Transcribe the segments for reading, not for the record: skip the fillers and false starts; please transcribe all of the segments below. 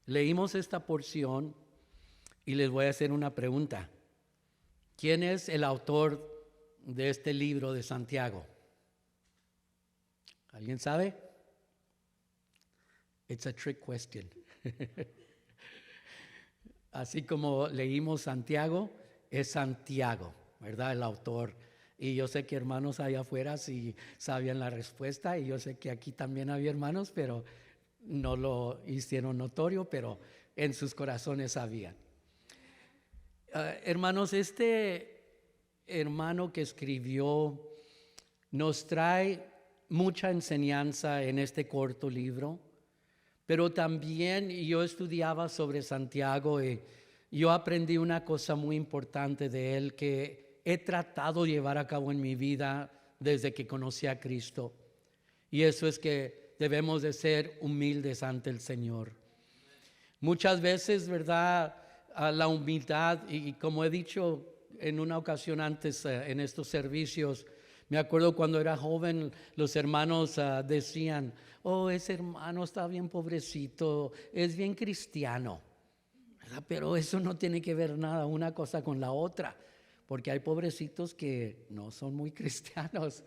Leímos esta porción y les voy a hacer una pregunta. ¿Quién es el autor de este libro de Santiago? ¿Alguien sabe? It's a trick question. Así como leímos Santiago, es Santiago, ¿verdad? El autor. Y yo sé que hermanos allá afuera sí sabían la respuesta, y yo sé que aquí también había hermanos, pero no lo hicieron notorio, pero en sus corazones sabían. Hermanos, este hermano que escribió nos trae mucha enseñanza en este corto libro, pero también yo estudiaba sobre Santiago y yo aprendí una cosa muy importante de él que he tratado de llevar a cabo en mi vida desde que conocí a Cristo, y eso es que debemos de ser humildes ante el Señor. Muchas veces, ¿verdad? La humildad, y como he dicho en una ocasión antes en estos servicios, me acuerdo cuando era joven, los hermanos decían: oh, ese hermano está bien pobrecito, es bien cristiano, ¿verdad? Pero eso no tiene que ver nada una cosa con la otra, porque hay pobrecitos que no son muy cristianos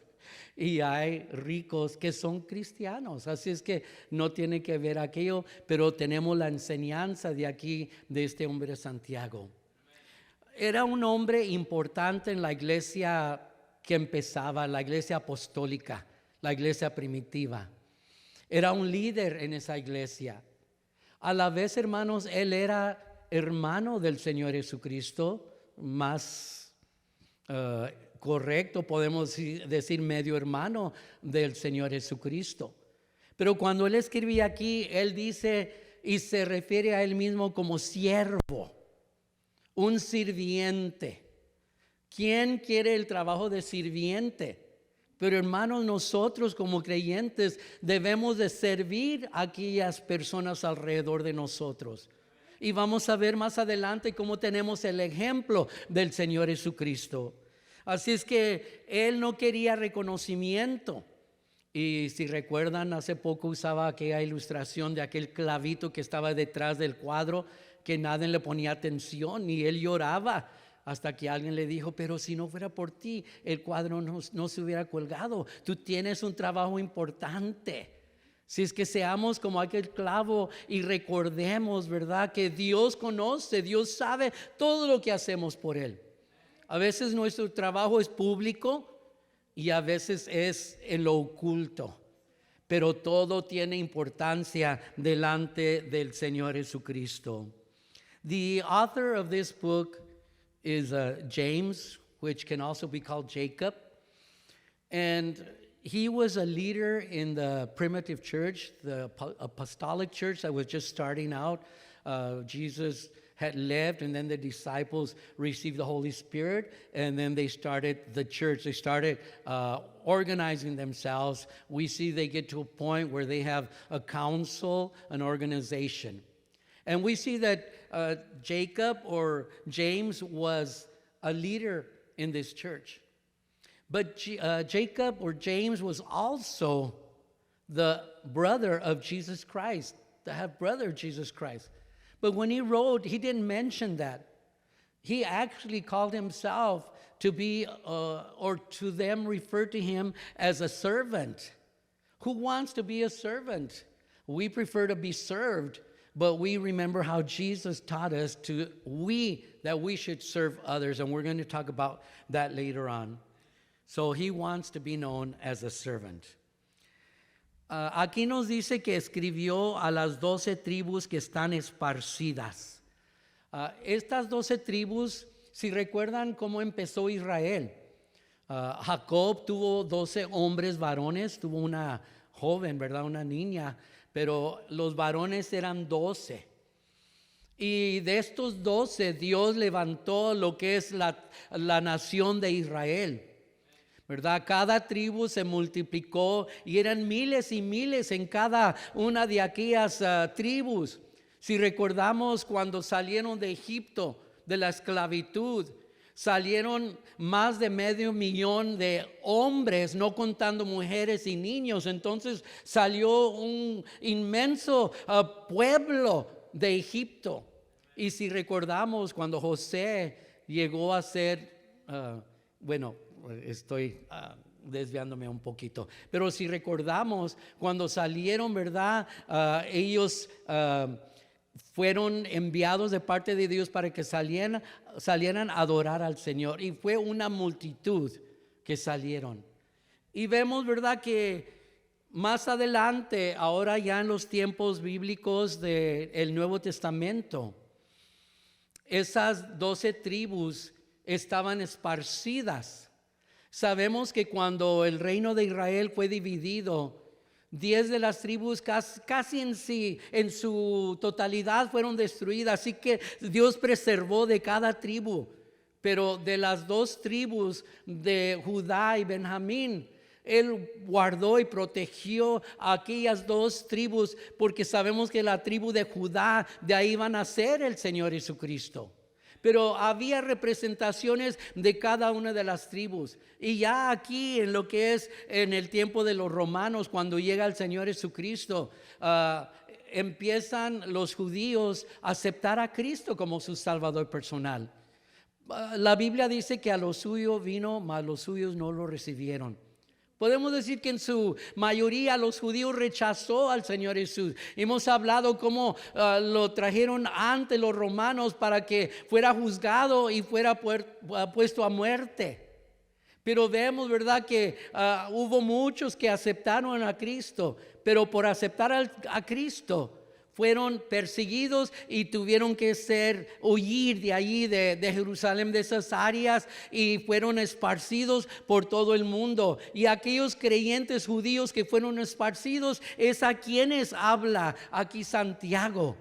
y hay ricos que son cristianos. Así es que no tiene que ver aquello, pero tenemos la enseñanza de aquí, de este hombre Santiago. Era un hombre importante en la iglesia que empezaba, la iglesia apostólica, la iglesia primitiva. Era un líder en esa iglesia. A la vez, hermanos, él era hermano del Señor Jesucristo, más correcto, podemos decir medio hermano del Señor Jesucristo. Pero cuando él escribía aquí, él dice y se refiere a él mismo como siervo, un sirviente. ¿Quién quiere el trabajo de sirviente? Pero hermanos, nosotros como creyentes debemos de servir a aquellas personas alrededor de nosotros. Y vamos a ver más adelante cómo tenemos el ejemplo del Señor Jesucristo. Así es que él no quería reconocimiento. Y si recuerdan, hace poco usaba aquella ilustración de aquel clavito que estaba detrás del cuadro, que nadie le ponía atención y él lloraba hasta que alguien le dijo: pero si no fuera por ti, el cuadro no se hubiera colgado. Tú tienes un trabajo importante. Si es que seamos como aquel clavo y recordemos, ¿verdad?, que Dios conoce, Dios sabe todo lo que hacemos por Él. A veces nuestro trabajo es público y a veces es en lo oculto, pero todo tiene importancia delante del Señor Jesucristo. The author of this book is James, which can also be called Jacob, and he was a leader in the primitive church, the apostolic church that was just starting out. Jesus had left, and then the disciples received the Holy Spirit, and then they started the church. They started organizing themselves. We see they get to a point where they have a council, an organization. And we see that Jacob or James was a leader in this church. But Jacob or James was also the brother of Jesus Christ, the half brother of Jesus Christ. But when he wrote, he didn't mention that. He actually called himself to be, or to them refer to him as a servant. Who wants to be a servant? We prefer to be served, but we remember how Jesus taught us that we should serve others, and we're going to talk about that later on. So he wants to be known as a servant. Aquí nos dice que escribió a las 12 tribus que están esparcidas. Estas 12 tribus, si recuerdan cómo empezó Israel, Jacob tuvo 12 hombres varones, tuvo una joven, ¿verdad? Una niña, pero los varones eran 12. Y de estos 12 Dios levantó lo que es la nación de Israel, ¿verdad? Cada tribu se multiplicó y eran miles y miles en cada una de aquellas tribus. Si recordamos cuando salieron de Egipto, de la esclavitud, salieron más de 500,000 de hombres, no contando mujeres y niños. Entonces salió un inmenso pueblo de Egipto. Y si recordamos cuando José llegó a ser, estoy desviándome un poquito, pero si recordamos cuando salieron, ¿verdad? Ellos fueron enviados de parte de Dios para que salieran a adorar al Señor, y fue una multitud que salieron. Y vemos, ¿verdad?, que más adelante, ahora ya en los tiempos bíblicos del Nuevo Testamento, esas 12 tribus estaban esparcidas. Sabemos que cuando el reino de Israel fue dividido, 10 de las tribus casi en su totalidad fueron destruidas. Así que Dios preservó de cada tribu. Pero de las 2 tribus de Judá y Benjamín, Él guardó y protegió a aquellas 2 tribus, porque sabemos que la tribu de Judá, de ahí iba a nacer el Señor Jesucristo. Pero había representaciones de cada una de las tribus. Y ya aquí en lo que es en el tiempo de los romanos, cuando llega el Señor Jesucristo, empiezan los judíos a aceptar a Cristo como su Salvador personal. La Biblia dice que a lo suyo vino, mas los suyos no lo recibieron. Podemos decir que en su mayoría los judíos rechazó al Señor Jesús. Hemos hablado cómo lo trajeron ante los romanos para que fuera juzgado y fuera puesto a muerte. Pero vemos, ¿verdad?, que hubo muchos que aceptaron a Cristo, pero por aceptar a Cristo fueron perseguidos y tuvieron que huir de allí, de Jerusalén, de esas áreas, y fueron esparcidos por todo el mundo. Y aquellos creyentes judíos que fueron esparcidos, es a quienes habla aquí Santiago.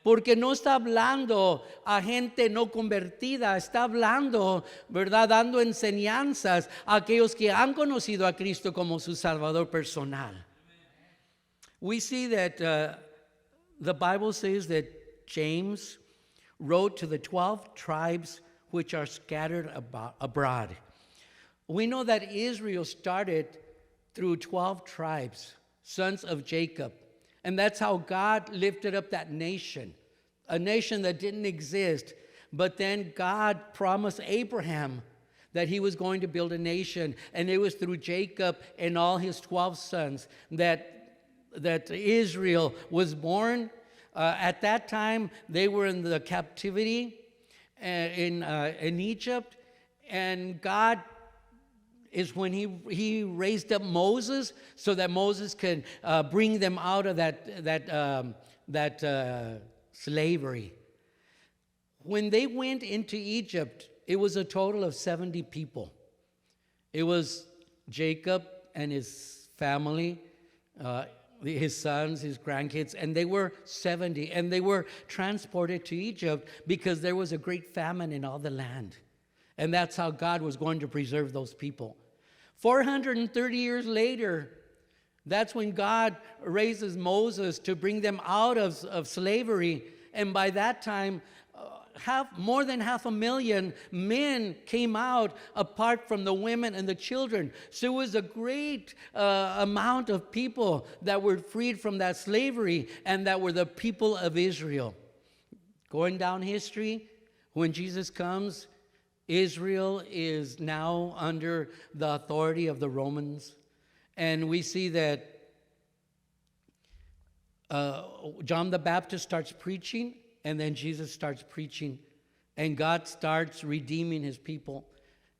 Porque no está hablando a gente no convertida, está hablando, ¿verdad?, dando enseñanzas a aquellos que han conocido a Cristo como su Salvador personal. We see that the Bible says that James wrote to the 12 tribes which are scattered abroad. We know that Israel started through 12 tribes, sons of Jacob. And that's how God lifted up that nation, a nation that didn't exist. But then God promised Abraham that he was going to build a nation. And it was through Jacob and all his 12 sons that Israel was born. At that time, they were in the captivity in Egypt, and God is when he raised up Moses so that Moses could bring them out of that slavery. When they went into Egypt, it was a total of 70 people. It was Jacob and his family, his sons, his grandkids, and they were 70, and they were transported to Egypt because there was a great famine in all the land. And that's how God was going to preserve those people. 430 years later, that's when God raises Moses to bring them out of slavery. And by that time, more than 500,000 men came out apart from the women and the children. So it was a great amount of people that were freed from that slavery, and that were the people of Israel. Going down history, when Jesus comes, Israel is now under the authority of the Romans. And we see that John the Baptist starts preaching, and then Jesus starts preaching, and God starts redeeming his people.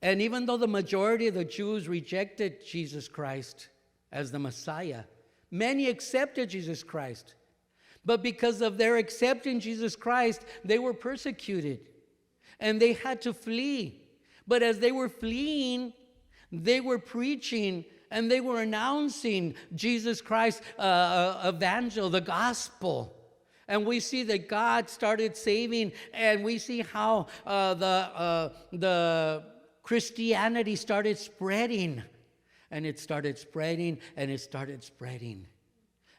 And even though the majority of the Jews rejected Jesus Christ as the Messiah, many accepted Jesus Christ. But because of their accepting Jesus Christ, they were persecuted, and they had to flee. But as they were fleeing, they were preaching, and they were announcing Jesus Christ's evangel, the gospel. And we see that God started saving, and we see how the Christianity started spreading. And it started spreading, and it started spreading.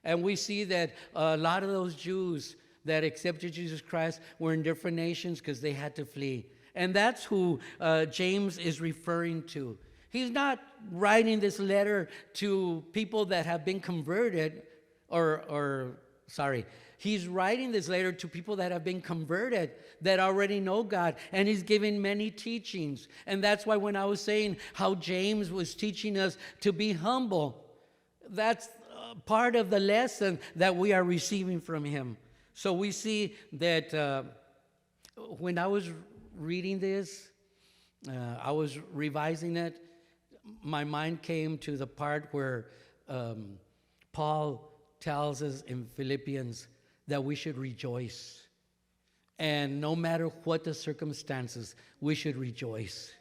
And we see that a lot of those Jews that accepted Jesus Christ were in different nations because they had to flee. And that's who James is referring to. He's not writing this letter to people that have been converted, He's writing this letter to people that have been converted, that already know God, and he's giving many teachings. And that's why when I was saying how James was teaching us to be humble, that's part of the lesson that we are receiving from him. So we see that when I was reading this, I was revising it, my mind came to the part where Paul tells us in Philippians that we should rejoice. And no matter what the circumstances, we should rejoice.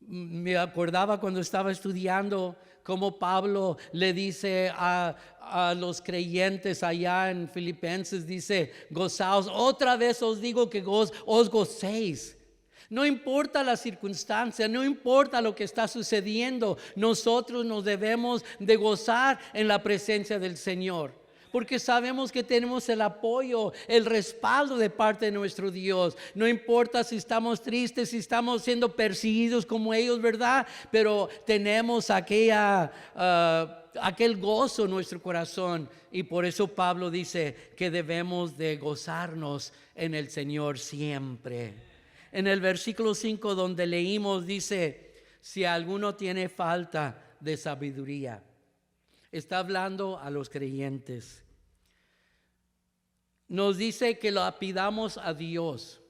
Me acordaba cuando estaba estudiando cómo Pablo le dice a los creyentes allá en Filipenses, dice, gozaos, otra vez os digo que os gocéis. No importa la circunstancia, no importa lo que está sucediendo, nosotros nos debemos de gozar en la presencia del Señor. Porque sabemos que tenemos el apoyo, el respaldo de parte de nuestro Dios. No importa si estamos tristes, si estamos siendo perseguidos como ellos, ¿verdad? Pero tenemos aquel gozo en nuestro corazón. Y por eso Pablo dice que debemos de gozarnos en el Señor siempre. En el versículo 5 donde leímos dice, si alguno tiene falta de sabiduría. Está hablando a los creyentes. Nos dice que lo pidamos a Dios.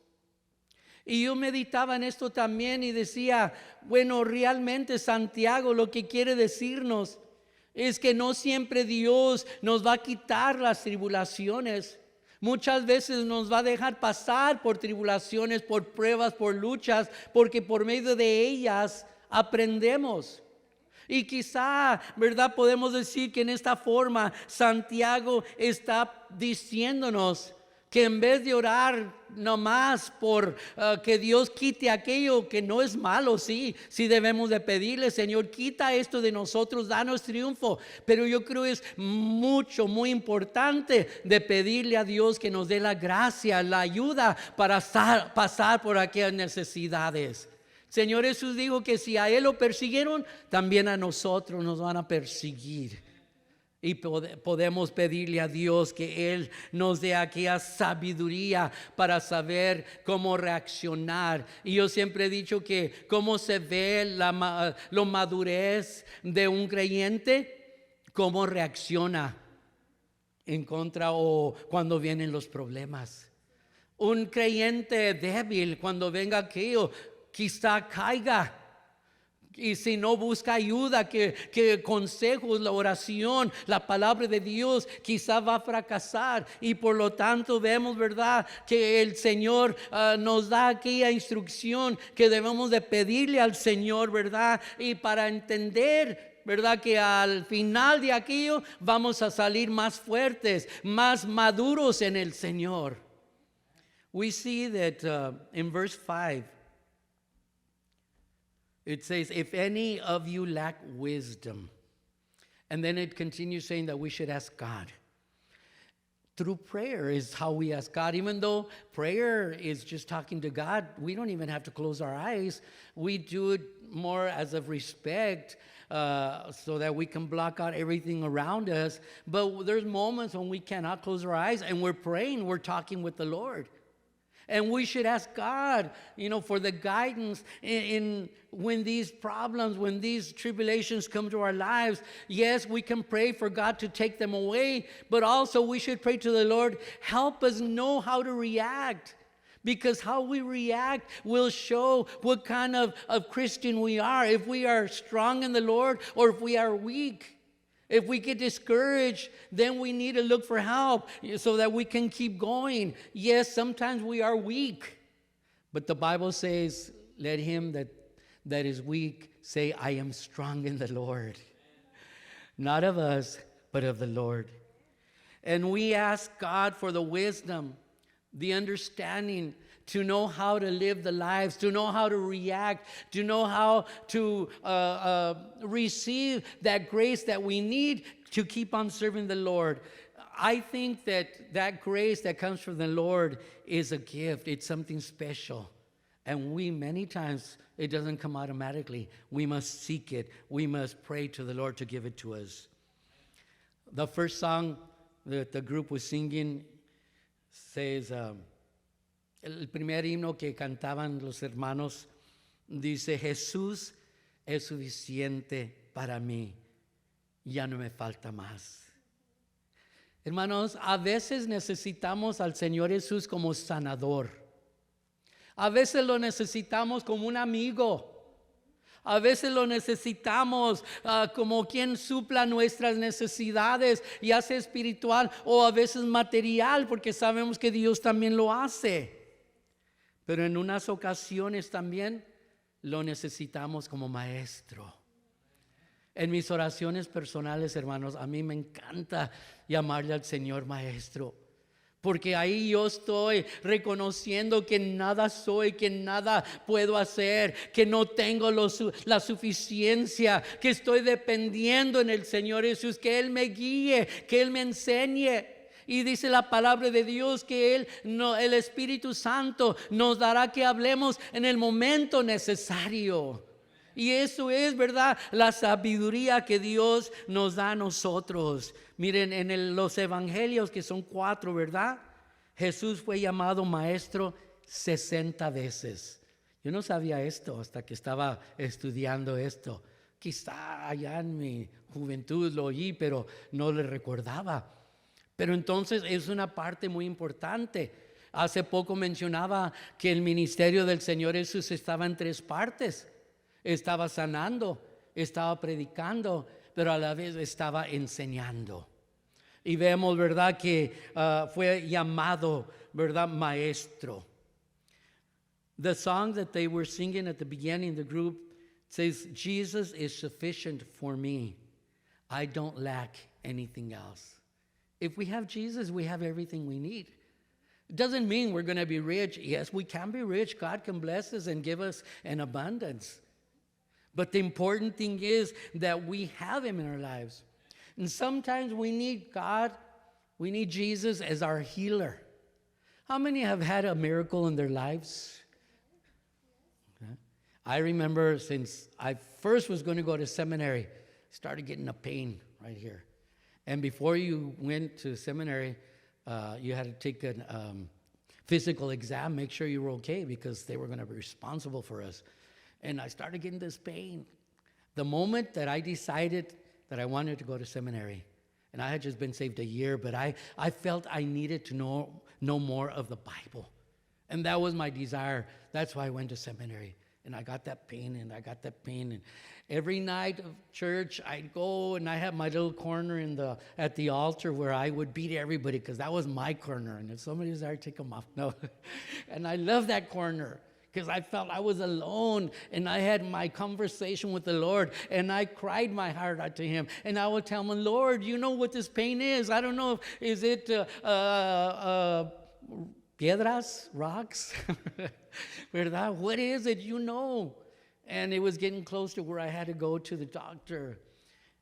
Y yo meditaba en esto también y decía, bueno, realmente Santiago lo que quiere decirnos es que no siempre Dios nos va a quitar las tribulaciones. Muchas veces nos va a dejar pasar por tribulaciones, por pruebas, por luchas, porque por medio de ellas aprendemos. Y quizá, ¿verdad? Podemos decir que en esta forma Santiago está diciéndonos que en vez de orar nomás por que Dios quite aquello que no es malo, sí debemos de pedirle, Señor, quita esto de nosotros, danos triunfo. Pero yo creo es muy importante de pedirle a Dios que nos dé la gracia, la ayuda para pasar por aquellas necesidades. Señor Jesús dijo que si a Él lo persiguieron, también a nosotros nos van a perseguir. Y podemos pedirle a Dios que Él nos dé aquella sabiduría para saber cómo reaccionar. Y yo siempre he dicho que cómo se ve la madurez de un creyente, cómo reacciona en contra o cuando vienen los problemas. Un creyente débil, cuando venga aquello, quizá caiga. Y si no busca ayuda, que consejos, la oración, la palabra de Dios, quizá va a fracasar. Y por lo tanto vemos, ¿verdad?, que el Señor nos da aquella instrucción que debemos de pedirle al Señor, ¿verdad? Y para entender, ¿verdad?, que al final de aquello vamos a salir más fuertes, más maduros en el Señor. We see that in verse 5, it says, if any of you lack wisdom. And then it continues saying that we should ask God. Through prayer is how we ask God. Even though prayer is just talking to God, we don't even have to close our eyes. We do it more as of respect so that we can block out everything around us. But there's moments when we cannot close our eyes and we're praying, we're talking with the Lord. And we should ask God, for the guidance in when these problems, when these tribulations come to our lives. Yes, we can pray for God to take them away, but also we should pray to the Lord, help us know how to react. Because how we react will show what kind of Christian we are. If we are strong in the Lord or if we are weak. If we get discouraged, then we need to look for help so that we can keep going. Yes, sometimes we are weak. But the Bible says, let him that is weak say, I am strong in the Lord. Not of us, but of the Lord. And we ask God for the wisdom, the understanding, to know how to live the lives, to know how to react, to know how to receive that grace that we need to keep on serving the Lord. I think that grace that comes from the Lord is a gift. It's something special. And many times, it doesn't come automatically. We must seek it. We must pray to the Lord to give it to us. The first song that the group was singing says, el primer himno que cantaban los hermanos dice, Jesús es suficiente para mí, ya no me falta más. Hermanos, a veces necesitamos al Señor Jesús como sanador. A veces lo necesitamos como un amigo. A veces lo necesitamos como quien supla nuestras necesidades, ya sea espiritual o a veces material, porque sabemos que Dios también lo hace. Pero en unas ocasiones también lo necesitamos como maestro. En mis oraciones personales, hermanos, a mí me encanta llamarle al Señor maestro. Porque ahí yo estoy reconociendo que nada soy, que nada puedo hacer, que no tengo la suficiencia, que estoy dependiendo en el Señor Jesús, que Él me guíe, que Él me enseñe. Y dice la palabra de Dios que el Espíritu Santo nos dará que hablemos en el momento necesario. Y eso es, ¿verdad?, la sabiduría que Dios nos da a nosotros. Miren, en los evangelios, que son 4, ¿verdad? Jesús fue llamado maestro 60 veces. Yo no sabía esto hasta que estaba estudiando esto. Quizá allá en mi juventud lo oí, pero no le recordaba. Pero entonces es una parte muy importante. Hace poco mencionaba que el ministerio del Señor Jesús estaba en 3 partes. Estaba sanando, estaba predicando, pero a la vez estaba enseñando. Y vemos, ¿verdad?, que fue llamado, ¿verdad?, maestro. The song that they were singing at the beginning, the group says, Jesus is sufficient for me. I don't lack anything else. If we have Jesus, we have everything we need. It doesn't mean we're going to be rich. Yes, we can be rich. God can bless us and give us an abundance. But the important thing is that we have Him in our lives. And sometimes we need God, we need Jesus as our healer. How many have had a miracle in their lives? Okay. I remember since I first was going to go to seminary, I started getting a pain right here. And before you went to seminary, you had to take a physical exam, make sure you were okay, because they were going to be responsible for us. And I started getting this pain. The moment that I decided that I wanted to go to seminary, and I had just been saved a year, but I felt I needed to know more of the Bible. And that was my desire. That's why I went to seminary. And I got that pain, and I got that pain. And every night of church, I'd go, and I had my little corner at the altar where I would beat everybody, because that was my corner. And if somebody was there, I'd take them off. No. And I love that corner, because I felt I was alone, and I had my conversation with the Lord, and I cried my heart out to Him. And I would tell Him, Lord, you know what this pain is. I don't know, is it piedras, rocks? ¿Verdad? What is it? You know. And it was getting close to where I had to go to the doctor.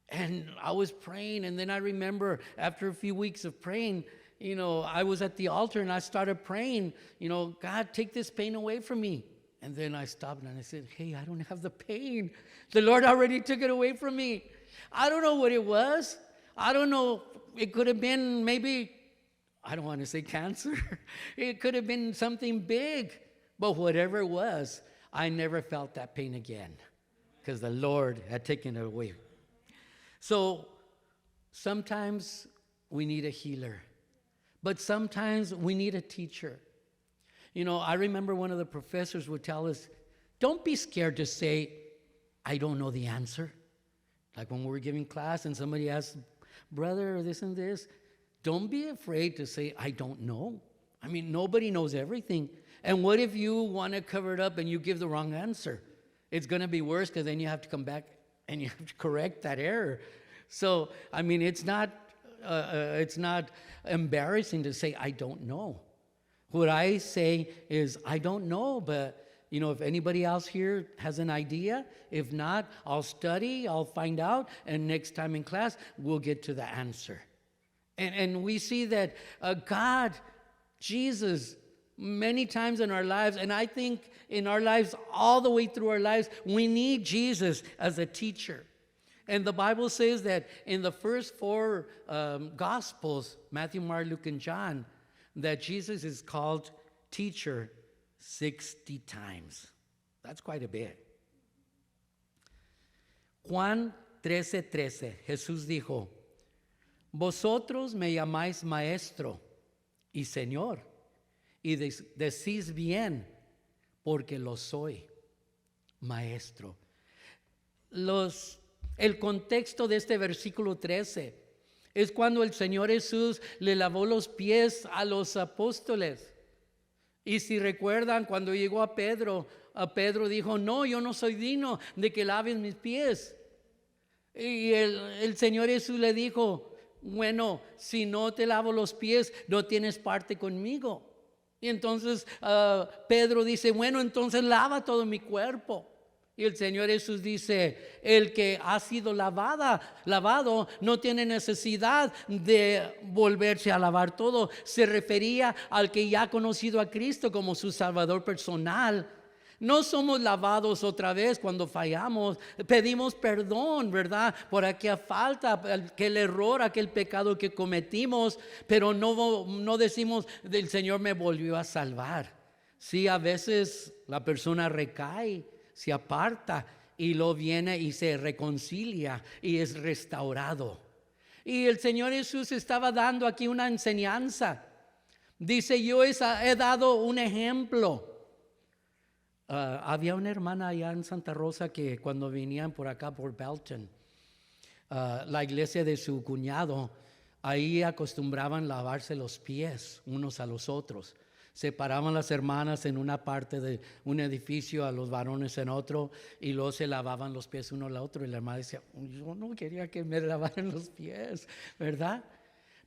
And I was praying, and then I remember after a few weeks of praying, I was at the altar and I started praying, God, take this pain away from me. And then I stopped and I said, hey, I don't have the pain. The Lord already took it away from me. I don't know what it was. I don't know. It could have been maybe, I don't want to say cancer. It could have been something big. But whatever it was, I never felt that pain again, because the Lord had taken it away. So sometimes we need a healer. But sometimes we need a teacher. I remember one of the professors would tell us, don't be scared to say, I don't know the answer. Like when we were giving class and somebody asked, brother, this and this, don't be afraid to say, I don't know. I mean, nobody knows everything. And what if you want to cover it up and you give the wrong answer? It's going to be worse, because then you have to come back and you have to correct that error. So, I mean, it's not embarrassing to say, I don't know. What I say is, I don't know, but, if anybody else here has an idea, if not, I'll study, I'll find out, and next time in class, we'll get to the answer. And we see that God, Jesus, many times in our lives, and I think in our lives, all the way through our lives, we need Jesus as a teacher. And the Bible says that in the first four Gospels, Matthew, Mark, Luke, and John, that Jesus is called teacher 60 times. That's quite a bit. Juan 13:13, Jesús dijo, vosotros me llamáis maestro y señor, y decís bien, porque lo soy, maestro. El contexto de este versículo 13 es cuando el Señor Jesús le lavó los pies a los apóstoles. Y si recuerdan, cuando llegó a Pedro dijo, no, yo no soy digno de que laves mis pies. Y el Señor Jesús le dijo, bueno, si no te lavo los pies, no tienes parte conmigo. Y entonces Pedro dice, bueno, entonces lava todo mi cuerpo. Y el Señor Jesús dice, el que ha sido lavado, no tiene necesidad de volverse a lavar todo. Se refería al que ya ha conocido a Cristo como su Salvador personal. No somos lavados otra vez cuando fallamos. Pedimos perdón, ¿verdad? Por aquella falta, aquel error, aquel pecado que cometimos. Pero no decimos, el Señor me volvió a salvar. Sí, a veces la persona recae, se aparta y luego viene y se reconcilia y es restaurado. Y el Señor Jesús estaba dando aquí una enseñanza. Dice, yo he dado un ejemplo. Había una hermana allá en Santa Rosa que cuando venían por acá, por Belton, la iglesia de su cuñado, ahí acostumbraban lavarse los pies unos a los otros. Separaban las hermanas en una parte de un edificio, a los varones en otro, y luego se lavaban los pies uno al otro. Y la hermana decía, yo no quería que me lavaran los pies, ¿verdad?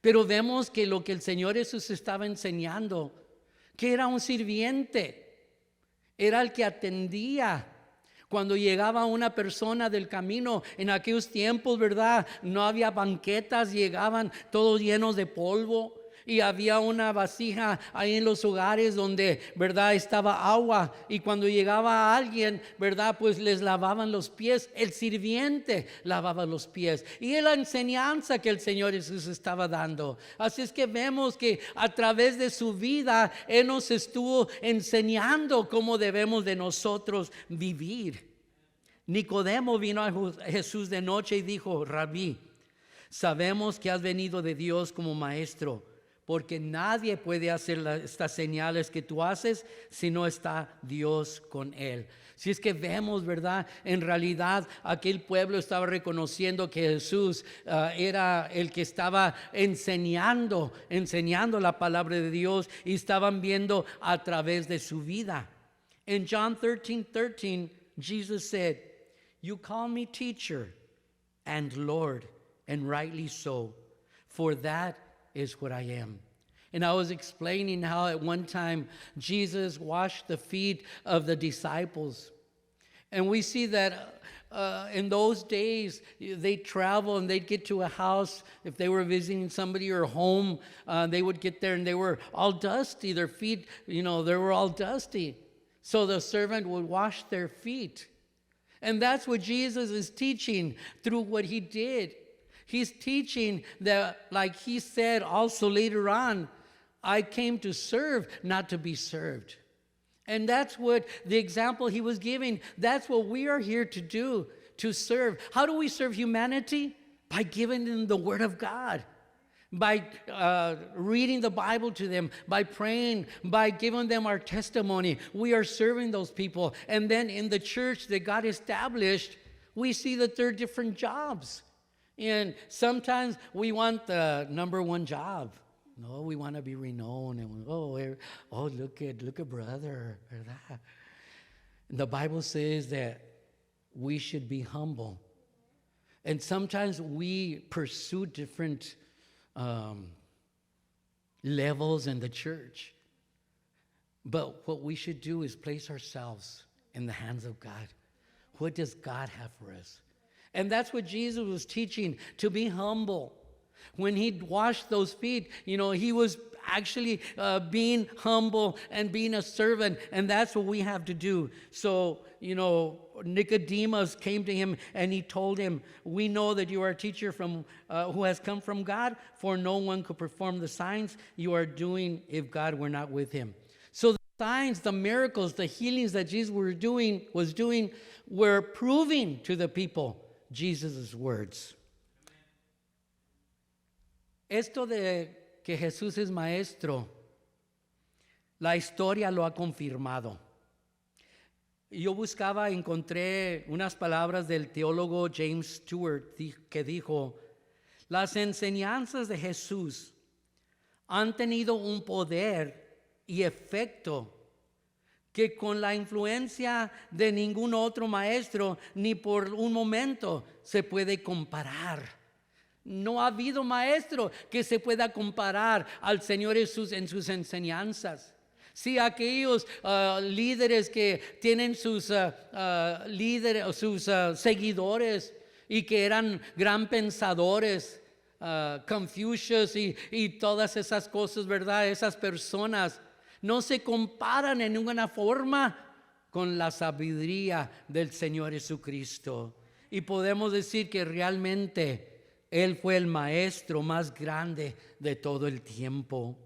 Pero vemos que lo que el Señor Jesús estaba enseñando, que era un sirviente, era el que atendía. Cuando llegaba una persona del camino, en aquellos tiempos, ¿verdad? No había banquetas, llegaban todos llenos de polvo. Y había una vasija ahí en los hogares donde, ¿verdad?, estaba agua. Y cuando llegaba alguien, ¿verdad?, pues les lavaban los pies. El sirviente lavaba los pies. Y es la enseñanza que el Señor Jesús estaba dando. Así es que vemos que a través de su vida, Él nos estuvo enseñando cómo debemos de nosotros vivir. Nicodemo vino a Jesús de noche y dijo, Rabí, sabemos que has venido de Dios como maestro, porque nadie puede hacer estas señales que tú haces si no está Dios con él. Si es que vemos, ¿verdad? En realidad aquel pueblo estaba reconociendo que Jesús era el que estaba enseñando la palabra de Dios, y estaban viendo a través de su vida. En John 13:13, Jesus said, you call me teacher and Lord, and rightly so, for that is what I am. And I was explaining how at one time Jesus washed the feet of the disciples. And we see that in those days, they travel and they'd get to a house. If they were visiting somebody or home, they would get there and they were all dusty. Their feet, they were all dusty. So the servant would wash their feet. And that's what Jesus is teaching through what he did. He's teaching that, like he said also later on, I came to serve, not to be served. And that's what the example he was giving. That's what we are here to do, to serve. How do we serve humanity? By giving them the Word of God, by reading the Bible to them, by praying, by giving them our testimony. We are serving those people. And then in the church that God established, we see that there are different jobs. And sometimes we want the number one job. No, we want to be renowned. And look at brother. ¿Verdad? The Bible says that we should be humble. And sometimes we pursue different levels in the church. But what we should do is place ourselves in the hands of God. What does God have for us? And that's what Jesus was teaching, to be humble. When he washed those feet, he was actually being humble and being a servant. And that's what we have to do. So, Nicodemus came to him and he told him, we know that you are a teacher who has come from God, for no one could perform the signs you are doing if God were not with him. So the signs, the miracles, the healings that Jesus was doing were proving to the people Jesus' words. Esto de que Jesús es maestro, la historia lo ha confirmado. Yo buscaba, encontré unas palabras del teólogo James Stewart que dijo, las enseñanzas de Jesús han tenido un poder y efecto que con la influencia de ningún otro maestro ni por un momento se puede comparar. No ha habido maestro que se pueda comparar al Señor Jesús en sus enseñanzas. Si aquellos líderes que tienen sus seguidores y que eran gran pensadores, Confucius y todas esas cosas, ¿verdad? Esas personas no se comparan en ninguna forma con la sabiduría del Señor Jesucristo. Y podemos decir que realmente Él fue el maestro más grande de todo el tiempo.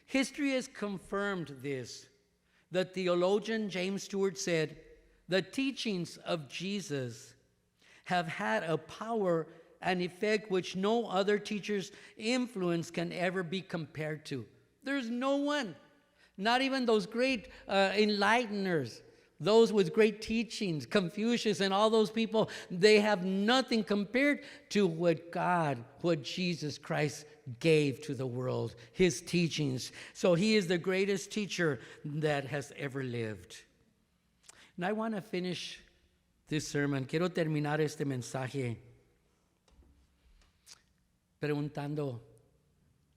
History has confirmed this. The theologian James Stewart said, the teachings of Jesus have had a power and effect which no other teacher's influence can ever be compared to. There's no one, not even those great enlighteners, those with great teachings, Confucius and all those people, they have nothing compared to what Jesus Christ gave to the world, his teachings. So he is the greatest teacher that has ever lived. And I want to finish this sermon. Quiero terminar este mensaje preguntando,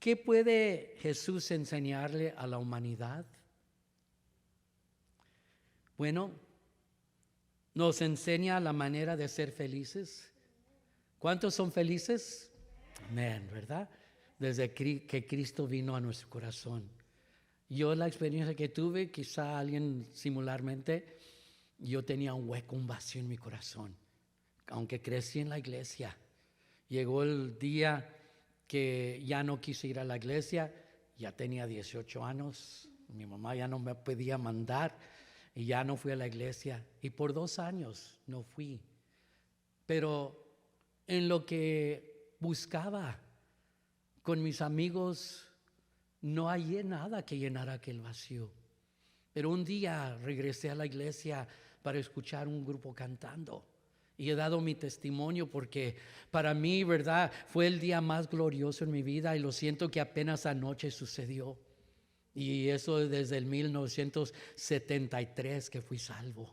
¿qué puede Jesús enseñarle a la humanidad? Bueno, nos enseña la manera de ser felices. ¿Cuántos son felices? Amén, ¿verdad? Desde que Cristo vino a nuestro corazón. Yo la experiencia que tuve, quizá alguien similarmente, yo tenía un hueco, un vacío en mi corazón. Aunque crecí en la iglesia, llegó el día que ya no quise ir a la iglesia, ya tenía 18 años, mi mamá ya no me podía mandar y ya no fui a la iglesia. Y por 2 años no fui. Pero en lo que buscaba con mis amigos, no hallé nada que llenara aquel vacío. Pero un día regresé a la iglesia para escuchar un grupo cantando. Y he dado mi testimonio porque para mí, ¿verdad? Fue el día más glorioso en mi vida y lo siento que apenas anoche sucedió. Y eso desde el 1973 que fui salvo.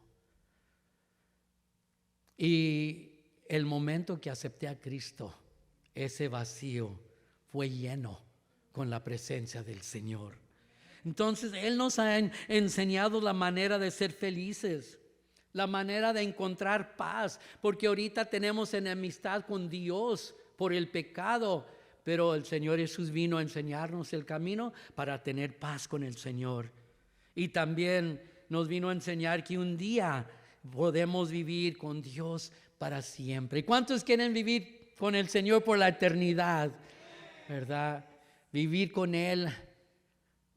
Y el momento que acepté a Cristo, ese vacío fue lleno con la presencia del Señor. Entonces, Él nos ha enseñado la manera de ser felices, la manera de encontrar paz, porque ahorita tenemos enemistad con Dios por el pecado, pero el Señor Jesús vino a enseñarnos el camino para tener paz con el Señor. Y también nos vino a enseñar que un día podemos vivir con Dios para siempre. ¿Y cuántos quieren vivir con el Señor por la eternidad? ¿Verdad? Vivir con Él,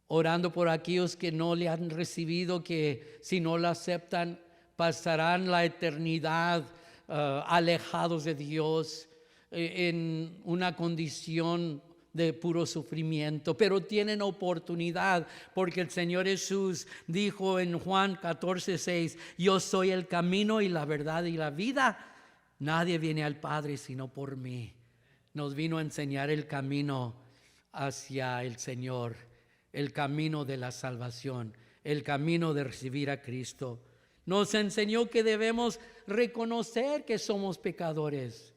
orando por aquellos que no le han recibido, que si no lo aceptan, pasarán la eternidad alejados de Dios en una condición de puro sufrimiento, pero tienen oportunidad porque el Señor Jesús dijo en Juan 14:6, yo soy el camino y la verdad y la vida, nadie viene al Padre sino por mí. Nos vino a enseñar el camino hacia el Señor, el camino de la salvación, el camino de recibir a Cristo. Nos enseñó que debemos reconocer que somos pecadores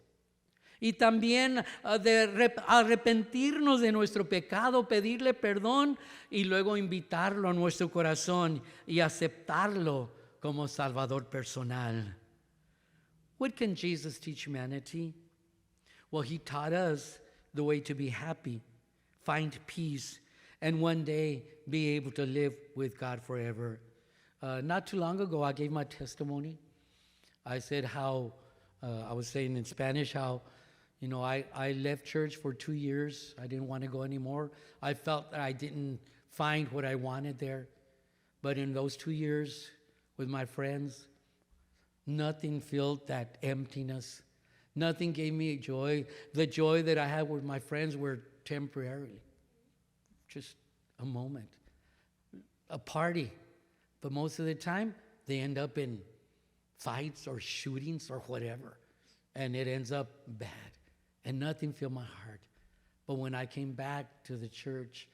y también de arrepentirnos de nuestro pecado, pedirle perdón y luego invitarlo a nuestro corazón y aceptarlo como Salvador personal. What can Jesus teach humanity? Well, He taught us the way to be happy, find peace, and one day be able to live with God forever. Not too long ago, I gave my testimony. I said how, I was saying in Spanish how, I left church for 2 years. I didn't want to go anymore. I felt that I didn't find what I wanted there. But in those 2 years with my friends, nothing filled that emptiness. Nothing gave me joy. The joy that I had with my friends were temporarily, just a moment, a party. But most of the time, they end up in fights or shootings or whatever. And it ends up bad. And nothing filled my heart. But when I came back to the church,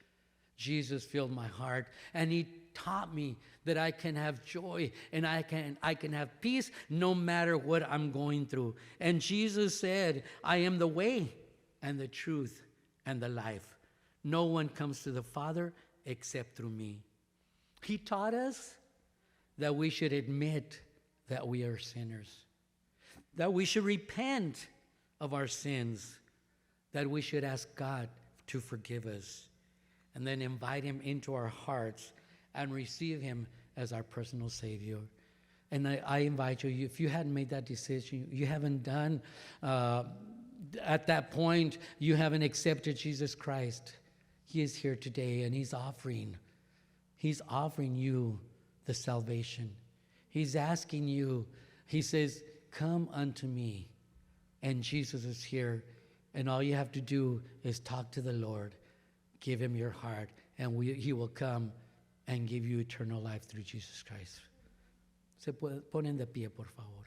Jesus filled my heart. And he taught me that I can have joy and I can have peace no matter what I'm going through. And Jesus said, I am the way and the truth and the life. No one comes to the Father except through me. He taught us that we should admit that we are sinners, that we should repent of our sins, that we should ask God to forgive us, and then invite him into our hearts and receive him as our personal Savior. And I invite you, if you hadn't made that decision, you haven't done, at that point, you haven't accepted Jesus Christ. He is here today, and he's offering you the salvation. He's asking you, he says, come unto me. And Jesus is here, and all you have to do is talk to the Lord, give him your heart, and he will come and give you eternal life through Jesus Christ. Se ponen de pie, por favor.